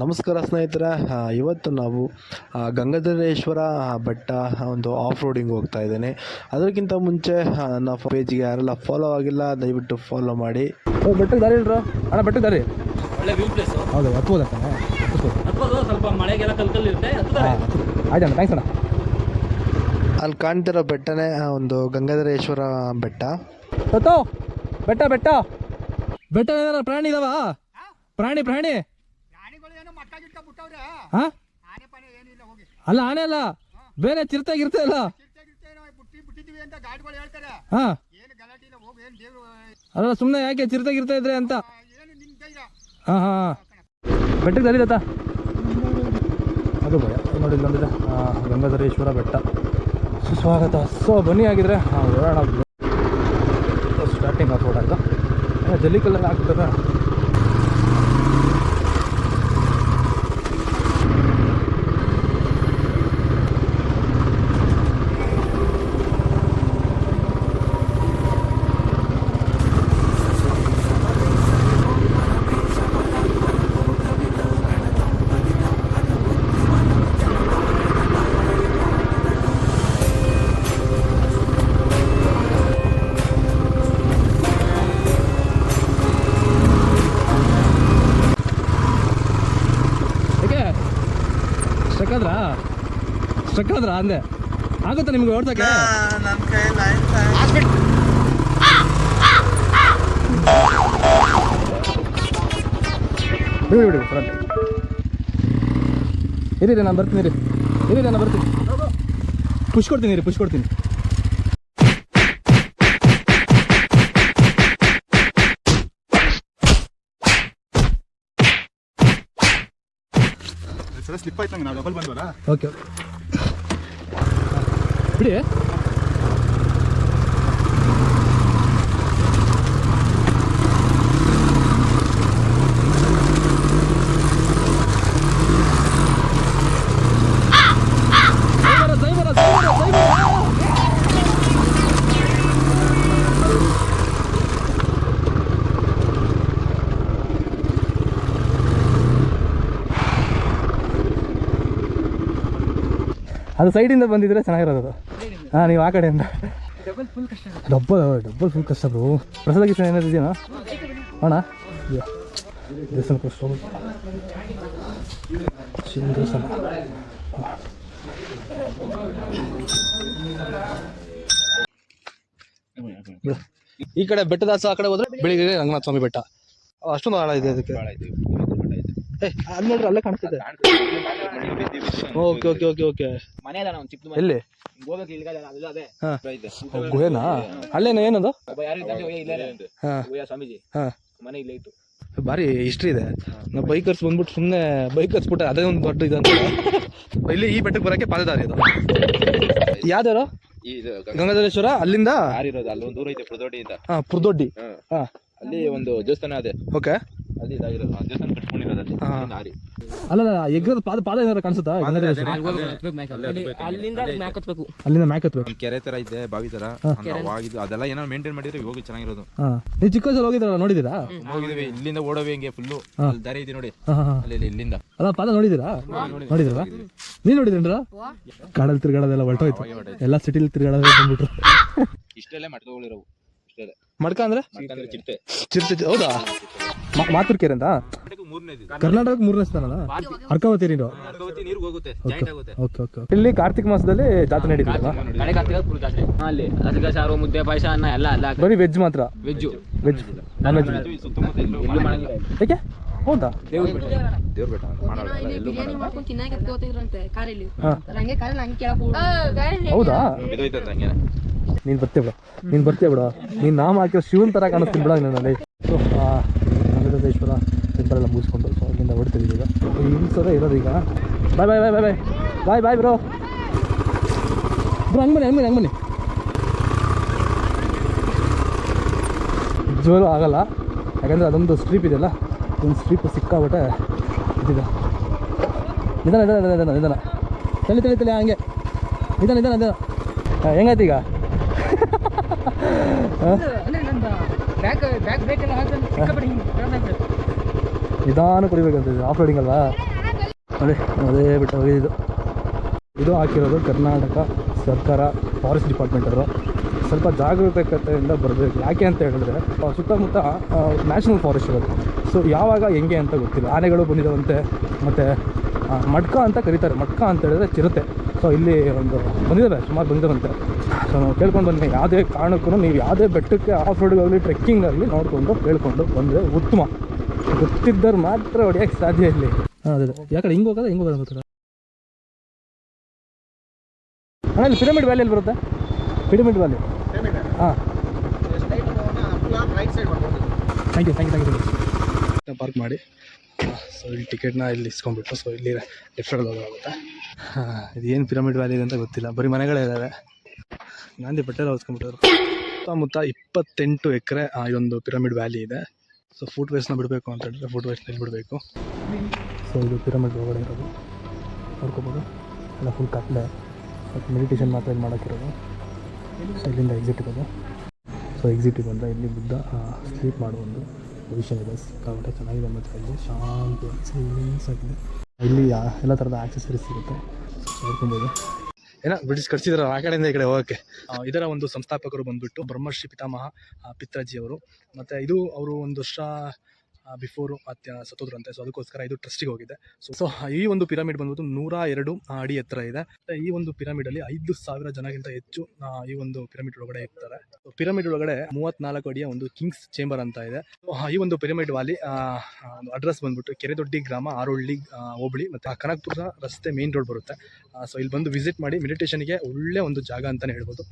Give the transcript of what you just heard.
ನಮಸ್ಕಾರ ಸ್ನೇಹಿತರೆ, ಇವತ್ತು ನಾವು ಗಂಗಾಧರೇಶ್ವರ ಬೆಟ್ಟ ಒಂದು ಆಫ್ ರೋಡಿಂಗ್ ಹೋಗ್ತಾ ಇದ್ದೇನೆ. ಅದಕ್ಕಿಂತ ಮುಂಚೆ ನನ್ನ ಪೇಜ್ಗೆ ಯಾರೆಲ್ಲ ಫಾಲೋ ಆಗಿಲ್ಲ ದಯವಿಟ್ಟು ಫಾಲೋ ಮಾಡಿ. ಬೆಟ್ಟಕ್ಕೆ ದಾರಿ ಇಲ್ರ ಅಣ್ಣ, ಬೆಟ್ಟಕ್ಕೆ ದಾರಿ ಒಳ್ಳೆ ವ್ಯೂ ಪ್ಲೇಸ್. ಹೌದು, ಹತ್ಬೋದು ಸ್ವಲ್ಪ ಮಳೆಗೆಲ್ಲ ಕಲ್ಕಲ್ಲಿರುತ್ತೆ. ಆಯ್ತಣ್ಣ, ಥ್ಯಾಂಕ್ಸ್ ಅಣ್ಣ. ಅಲ್ಲಿ ಕಾಣ್ತಿರೋ ಬೆಟ್ಟನೇ ಒಂದು ಗಂಗಾಧರೇಶ್ವರ ಬೆಟ್ಟ. ಬೆಟ್ಟ ಬೆಟ್ಟ ಬೆಟ್ಟ ಏನಾರ ಪ್ರಾಣಿ ಇದಾವ? ಪ್ರಾಣಿ ಹಾ? ಅಲ್ಲ, ಆನೆ ಅಲ್ಲ, ಬೇರೆ ಚಿರತೆಗಿರ್ತೆ ಅಲ್ಲ. ಹಾ ಅಲ್ಲ, ಸುಮ್ಮನೆ ಯಾಕೆ ಚಿರತೆಗಿರ್ತಾ ಇದ್ರೆ ಅಂತ. ಹಾ ಹಾ ಬೆಟ್ಟಕ್ಕೆ ದಾರಿದತ್ತ ಅದು ಭಯ ನೋಡಿ. ಇಲ್ಲೊಂದಿದೆ ಗಂಗಾಧರೇಶ್ವರ ಬೆಟ್ಟ. ಸುಸ್ವಾಗತ. ಸೊ ಬನ್ನಿ ಆಗಿದ್ರೆ ಓಡಾಡ ಸ್ಟಾರ್ಟಿಂಗ್ ಆಫ್ ರೋಡ್ ಆಯಿತು. ಜಲ್ಲಿ ಕಲ್ಲಲ್ಲಿ ಹಾಕ್ತಾರೆ. ಸ್ಟ್ರಕ್ಕಾದ್ರ ಅಂದೆ ಆಗುತ್ತಾ ನಿಮ್ಗೆ ಓಡ್ಸಕ್ಕೆ? ಬಿಡಿ ಫ್ರಂಟ್ ಇರಿ, ನಾನು ಬರ್ತೀನಿ. ನಾನು ಬರ್ತೀನಿ. ಪುಷ್ ಕೊಡ್ತೀನಿ. ಸ್ಲಿಪ್ ಆಯ್ತು, ನಾವು ಡಬಲ್ ಬಂದ್ವಲ್ಲ. ಓಕೆ ಬಿಡಿ. ಅದು ಸೈಡಿಂದ ಬಂದಿದ್ರೆ ಚೆನ್ನಾಗಿರೋದು. ಹಾಂ, ನೀವು ಆ ಕಡೆಯಿಂದ. ಡಬ್ಬಲ್ ಫುಲ್ ಕಷ್ಟ ಬ್ರೋ. ಪ್ರಸಾದ ಗೀಸ ಏನಾದ್ರು ಇದೆಯಾ ಅಣ್ಣ? ದೇವಸ್ಥಾನ ದೇವಸ್ಥಾನ ಈ ಕಡೆ ಬೆಟ್ಟದಾಸ ಆ ಕಡೆ ಹೋದ್ರೆ ಬೆಳಿಗ್ಗೆ ರಂಗನಾಥ ಸ್ವಾಮಿ ಬೆಟ್ಟ. ಅಷ್ಟೊಂದು ಆಳ ಇದೆ ಅದಕ್ಕೆ. ಅದು ನೋಡ್ರಿ, ಅಲ್ಲೇ ಕಾಣಿಸ್ತಿದೆ. ಓಕೆ. ಎಲ್ಲಿ ಗುಹೆನಾ? ಅಲ್ಲೇನ ಏನದು? ಭಾರಿ ಹಿಸ್ಟ್ರಿ ಇದೆ. ನಾವು ಬೈಕರ್ಸ್ ಬಂದ್ಬಿಟ್ಟು ಸುಮ್ಮನೆ ಬೈಕ್ ಹಚ್ಬಿಟ್ರೆ ಅದೇ ಒಂದು ದೊಡ್ಡ ಇದಂತ. ಇಲ್ಲಿ ಈ ಬೆಟ್ಟಕ್ಕೆ ಬರೋಕ್ಕೆ ಪಾದದಾರಿ ಅದು. ಯಾವ್ದಾರು ಗಂಗಾಧರೇಶ್ವರ ಅಲ್ಲಿಂದ ಅಲ್ಲೊಂದು ದೂರ ಐತೆ, ಪುರದೊಡ್ಡಿಯಿಂದ. ಪುರದೊಡ್ಡಿ. ಅಲ್ಲಿ ಒಂದು ದೇವಸ್ಥಾನ ಅದೇ. ಓಕೆ. ಅಲ್ಲಿ ದೇವಸ್ಥಾನ ಕಟ್ಕೊಂಡಿರೋದು. ಅಲ್ಲ, ಎಗ್ರದ ಪಾದ ಏನಾರು ಕಾಣಿಸುತ್ತಾ? ಅಲ್ಲಿಂದ ಮ್ಯಾಕ್ ಹತ್ಬೇಕು. ಕೆರೆ ತರ ಇದೆ, ಬಾವಿ ತರ. ಅದೆಲ್ಲ ಏನೋ ಮೇಂಟೈನ್ ಮಾಡಿದ್ರೆ ಹೋಗಿ ಚೆನ್ನಾಗಿರೋದು. ನೀವು ಚಿಕ್ಕ ವಯಸ್ಸಲ್ಲಿ ಹೋಗಿದ್ದೀರಾ? ನೋಡಿದ್ದೀರಾ? ಹೋಗಿದ್ದೀವಿ. ಇಲ್ಲಿಂದ ಓಡೋವಿ ಹಿಂಗೆ ಫುಲ್ಲು ದಾರಿ ಐತಿ ನೋಡಿ. ಅಲ್ಲಿ ಇಲ್ಲಿಂದ ಅಲ್ಲ, ಪಾದ ನೋಡಿದ್ದೀರಾ? ನೀವ್ ನೋಡಿದ್ರೇನ್ರ? ಕಾಡಲ್ಲಿ ತಿರ್ಗಾಡೋದೆಲ್ಲ ಹೊರಟೋಯ್ತು. ಎಲ್ಲ ಸಿಟಿಲಿ ತಿರ್ಗಾಡೋದು ಬಂದ್ಬಿಟ್ರು. ಇಷ್ಟೆಲ್ಲ ಮಟ್ಕೋಗಳಿರೋವು. ಮಡ್ಕ ಅಂದ್ರೆ ಚಿರತೆ. ಹೌದಾ? ಮಾತುರ್ಕೆರೆ ಅಂತ ಕರ್ನಾಟಕಕ್ಕೆ 3ನೇ ಸ್ಥಾನ. ಅರ್ಕಾವತಿ ನೀರು. ಇಲ್ಲಿ ಕಾರ್ತಿಕ ಮಾಸದಲ್ಲಿ ಜಾತ್ರೆ ನಡೀತಲ್ಲ. ಮುದ್ದೆ ಪಾಯಸ ಅನ್ನ ಎಲ್ಲ ಬರೀ ವೆಜ್ ಮಾತ್ರ. ವೆಜ್ ನಾನ್ ವೆಜ್ ಏಕೆ? ಹೌದಾ? ಹೌದಾ? ನೀನ್ ಬರ್ತೀಯ ಬಿಡ. ನೀನ್ ನಾಮ ಹಾಕಿರೋ ಶಿವನ್ ತರ ಕಾಣಿಸ್ತೀನಿ ಬಿಡ ನನ್ನಲ್ಲಿ. ಗಂಗಾಧರೇಶ್ವರ ಟೆಂಪಲ್ ಎಲ್ಲ ಮುಗಿಸ್ಕೊಂಡು ಸೊ ಅಲ್ಲಿಂದ ಹೊಡ್ತಿದ್ದೀವಿ ಈಗ. ಹಿಂಸದ ಇರೋದು ಈಗ. Bye bro. ಹಂಗೆ ಬನ್ನಿ. ಜೋರು ಆಗಲ್ಲ, ಯಾಕಂದರೆ ಅದೊಂದು ಸ್ಟ್ರೀಪ್ ಇದೆಯಲ್ಲ, ಒಂದು ಸ್ಟ್ರೀಪ್ ಸಿಕ್ಕಾಬಿಟ್ಟೆ ಇದಿದೆ. ನಿಧಾನ ತಲೆ ಹಂಗೆ ನಿಧಾನ. ಹೆಂಗಾಯ್ತು ಈಗ? ನಿಧಾನ ಕುಡಿಬೇಕಂತ ಆಫ್ ರೋಡಿಂಗ್ ಅಲ್ವಾ. ಅದೇ ಬಿಟ್ಟು ಹೋಗಿದ್ದು. ಇದು ಹಾಕಿರೋದು ಕರ್ನಾಟಕ ಸರ್ಕಾರ ಫಾರೆಸ್ಟ್ ಡಿಪಾರ್ಟ್ಮೆಂಟ್ ಅವರು. ಸ್ವಲ್ಪ ಜಾಗರೂಕತೆಯಿಂದ ಬರಬೇಕು. ಯಾಕೆ ಅಂತ ಹೇಳಿದ್ರೆ ಸುತ್ತಮುತ್ತ ನ್ಯಾಷನಲ್ ಫಾರೆಸ್ಟ್ ಇರೋದು. ಸೊ ಯಾವಾಗ ಹೆಂಗೆ ಅಂತ ಗೊತ್ತಿಲ್ಲ. ಆನೆಗಳು ಬಂದಿದ್ದಾವಂತೆ, ಮತ್ತು ಮಡ್ಕ ಅಂತ ಕರೀತಾರೆ. ಮಡ್ಕ ಅಂತ ಹೇಳಿದ್ರೆ ಚಿರತೆ. ಸೊ ಇಲ್ಲಿ ಒಂದು ಬಂದಿದ್ದಾವೆ, ಸುಮಾರು ಬಂದಿದ್ದಾವಂತೆ. ಸೊ ನಾವು ಕೇಳ್ಕೊಂಡು ಬಂದ್ವಿ, ಯಾವುದೇ ಕಾರಣಕ್ಕೂ ನೀವು ಯಾವುದೇ ಬೆಟ್ಟಕ್ಕೆ ಆಫ್ ರೋಡ್ಗಾಗಲಿ ಟ್ರೆಕ್ಕಿಂಗ್ ಆಗಲಿ ನೋಡಿಕೊಂಡು ಕೇಳ್ಕೊಂಡು ಬಂದರೆ ಉತ್ತಮ. ಗೊತ್ತಿದ್ದವ್ರು ಮಾತ್ರ ಹೊಡಿಯೋಕ್ಕೆ ಸಾಧ್ಯ ಇಲ್ಲಿ. ಅದೇ ಯಾಕಡೆ ಹಿಂಗೆ ಹೋಗೋದು ಹಿಂಗೆ ಹೋಗೋದು ಗೊತ್ತಿಲ್ಲ. ಅಣ್ಣ ಇಲ್ಲಿ ಪಿರಮಿಡ್ ವ್ಯಾಲಿಯಲ್ಲಿ ಬರುತ್ತೆ. Pyramid valley. ಹಾಂ, ಥ್ಯಾಂಕ್ ಯು. ಪಾರ್ಕ್ ಮಾಡಿ ಸೊ ಇಲ್ಲಿ ಟಿಕೆಟ್ನ ಇಲ್ಲಿ ಇಸ್ಕೊಂಡ್ಬಿಟ್ಟು ಸೊ ಇಲ್ಲಿ ಲೆಫ್ಟ್ ಸೈಡ್ ಹೋಗೋಗುತ್ತೆ. ಇದು ಏನು ಪಿರಮಿಡ್ ವ್ಯಾಲಿ ಇದೆ ಅಂತ ಗೊತ್ತಿಲ್ಲ, ಬರೀ ಮನೆಗಳೇ ಇದ್ದಾವೆ. ಗಾಂಧಿ ಪಟ್ಟೆಲ್ಲ ಹೊಸ್ಕೊಂಡ್ಬಿಟ್ಟರು. ಸುತ್ತಮುತ್ತ 28 ಎಕರೆ ಇದೊಂದು ಪಿರಮಿಡ್ ವ್ಯಾಲಿ ಇದೆ. ಸೊ ಫುಟ್ ವೇಸ್ಟ್ನ ಬಿಡಬೇಕು ಅಂತ ಹೇಳಿದ್ರೆ ಫುಟ್ ವೇಸ್ಟ್ ಇಲ್ಲಿ ಬಿಡಬೇಕು. ಸೊ ಇದು ಪಿರಮಿಡ್ ಒಳಗಡೆ ಇರೋದು ನೋಡ್ಕೋಬೋದು. ಎಲ್ಲ ಫುಲ್ ಕತ್ಲೆ, ಮತ್ತು ಮೆಡಿಟೇಷನ್ ಮಾತ್ರ ಇಲ್ಲಿ ಮಾಡೋಕ್ಕಿರೋದು. ಸೊ ಇಲ್ಲಿಂದ ಎಕ್ಸಿಟ್ ಇರೋದು. ಸೊ ಎಕ್ಸಿಟಿಗೆ ಬಂದರೆ ಇಲ್ಲಿ ಬುದ್ಧ ಸ್ಲೀಪ್ ಮಾಡೋ ಒಂದು ಪೊಸಿಷನ್ ಇದೆ. ಸಿಕ್ಕಾಪಟ್ಟೆ ಚೆನ್ನಾಗಿದೆ, ಮತ್ತು ಇಲ್ಲಿ ಶಾಂತಿ ಸೈಲೆನ್ಸ್ ಆಗಿದೆ. ಇಲ್ಲಿ ಎಲ್ಲ ಥರದ ಆಕ್ಸೆಸರೀಸ್ ಸಿಗುತ್ತೆ, ನೋಡ್ಕೊಬೋದು. ಏನೋ ಬ್ರಿಟಿಷ್ ಕಟ್ಸಿದ್ರು ಆ ಕಡೆಯಿಂದ ಈ ಕಡೆ ಹೋಗೋಕ್ಕೆ. ಇದರ ಒಂದು ಸಂಸ್ಥಾಪಕರು ಬಂದುಬಿಟ್ಟು ಬ್ರಹ್ಮರ್ಷಿ ಪಿತಾಮಹ ಪಿತ್ರಾಜಿ ಅವರು. ಮತ್ತು ಇದು ಅವರು ಒಂದು ವರ್ಷ ಬಿಫೋರು ಸತ್ತೋದ್ರಂತೆ. ಸೊ ಅದಕ್ಕೋಸ್ಕರ ಇದು ಟ್ರಸ್ಟಿಗೆ ಹೋಗಿದೆ. ಸೊ ಈ ಒಂದು ಪಿರಮಿಡ್ ಬಂದ್ಬಿಟ್ಟು 102 ಅಡಿ ಎತ್ತರ ಇದೆ. ಈ ಒಂದು ಪಿರಮಿಡಲ್ಲಿ 5,000 ಜನಕ್ಕಿಂತ ಹೆಚ್ಚು ಈ ಒಂದು ಪಿರಮಿಡ್ ಒಳಗಡೆ ಇರ್ತಾರೆ. ಪಿರಮಿಡ್ ಒಳಗಡೆ 34 ಅಡಿಯ ಒಂದು ಕಿಂಗ್ಸ್ ಚೇಂಬರ್ ಅಂತ ಇದೆ. ಈ ಒಂದು ಪಿರಮಿಡ್ ವಾಲಿ ಅಡ್ರೆಸ್ ಬಂದ್ಬಿಟ್ಟು ಕೆರೆದೊಡ್ಡಿ ಗ್ರಾಮ, ಆರೋಳ್ಳಿ ಹೋಬಳಿ, ಮತ್ತು ಕನಕಪುರ ರಸ್ತೆ ಮೇನ್ ರೋಡ್ ಬರುತ್ತೆ. ಸೊ ಇಲ್ಲಿ ಬಂದು ವಿಸಿಟ್ ಮಾಡಿ ಮೆಡಿಟೇಷನ್ಗೆ ಒಳ್ಳೆ ಒಂದು ಜಾಗ ಅಂತಲೇ ಹೇಳ್ಬೋದು.